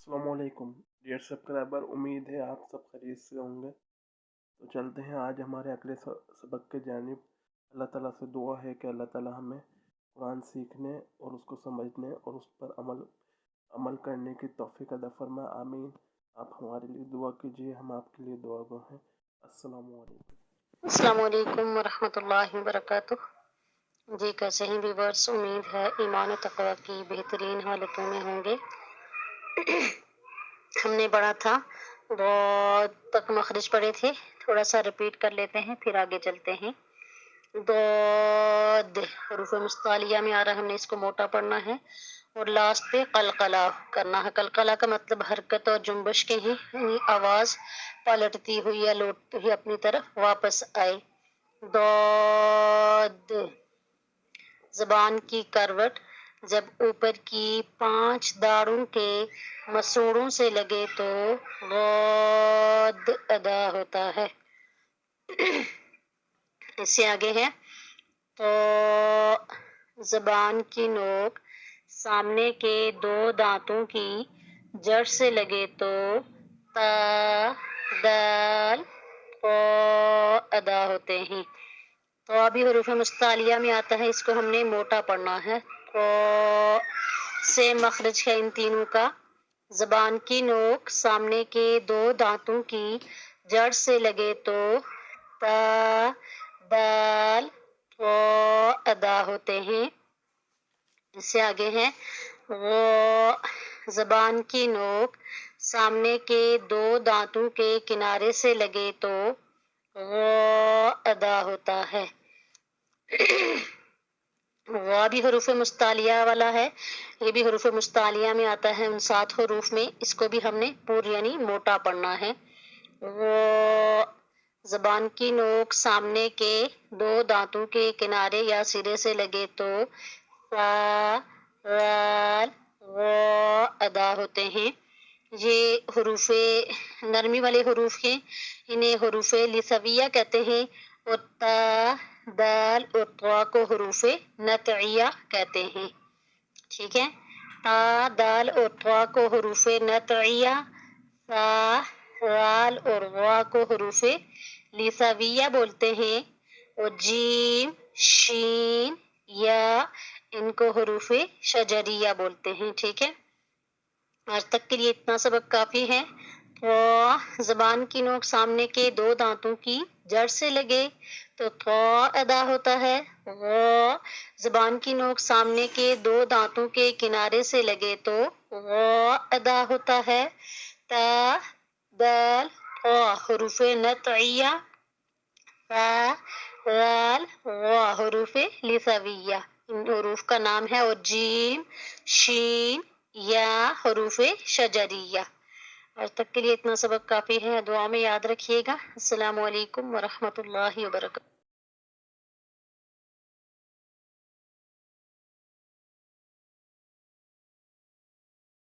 अस्सलामुअलैकुम dear subscriber, उम्मीद है आप सब खैरियत से होंगे। तो चलते हैं आज हमारे अगले सबक के जानिब। अल्लाह ताला से दुआ है कि अल्लाह ताला हमें कुरान सीखने और उसको समझने और उस पर अमल करने की तौफीक अता फरमाए, आमीन। आप हमारे लिए दुआ कीजिए, हम आपके लिए दुआ गो हैं। अस्सलामुअलैकुम। अस्सलामुअलैकुम वरहमतुल्लाहि वबरकातुह। जी कैसे हैं व्यूवर्स, उम्मीद है ईमान और तक़वा की बेहतरीन हालतों में होंगे। हमने पढ़ा था, बहुत तक मखरज पढ़े थे, थोड़ा सा रिपीट कर लेते हैं फिर आगे चलते हैं। दौद हरूफ मुस्तालिया में आ रहा है, हमने इसको मोटा पढ़ना है और लास्ट पे कलकला करना है। कलकला का मतलब हरकत और जुम्बश के हैं, यानी आवाज पलटती हुई या लौटती हुई अपनी तरफ वापस आए। दौद जबान की करवट जब ऊपर की 5 दाढ़ों के मसूड़ों से लगे तो गौद अदा होता है। इससे आगे है तो जबान की नोक सामने के 2 दांतों की जड़ से लगे तो ता दाल अदा होते हैं। तो अभी हरूफ मुस्तालिया में आता है, इसको हमने मोटा पढ़ना है। तो से मखरज है इन तीनों का। जबान की नोक सामने के 2 दांतों की जड़ से लगे तो ता दाल अदा होते हैं। इससे आगे है वो जबान की नोक सामने के 2 दांतों के किनारे से लगे तो वो अदा होता है। वो भी हरूफ मुस्तालिया वाला है, ये भी हरूफ मुस्तालिया में आता है उन 7 हरूफ में। इसको भी हमने पूरी यानी मोटा पढ़ना है। वो जबान की नोक सामने के 2 दांतों के किनारे या सिरे से लगे तो वो अदा होते हैं। ये हरूफे नरमी वाले हरूफ हैं, इन्हें हरूफे लिसविया कहते हैं और ता दाल और त्वा को हरूफे नतइया कहते हैं। ठीक है, ता दाल और त्वा को हरूफे नतइया, सा राल और वा को हरूफे लिसविया बोलते हैं और जीम शीन या इनको हरूफे शजरिया बोलते हैं। ठीक है, आज तक के लिए इतना सबक काफी है। तो जबान की नोक सामने के 2 दांतों की जड़ से लगे तो थो अदा होता है। वो जबान की नोक सामने के 2 दांतों के किनारे से लगे तो वो अदा होता है। ता दाल हरूफे नतइया, ता राल वा हरूफे लिसविया इन हरूफ का नाम है और जीम शीन या हरूफे शजरिया। आज तक के लिए इतना सबक काफी है, दुआ में याद रखिएगा। अस्सलामु अलैकुम वरहमतुल्लाहि वबरकातुहू।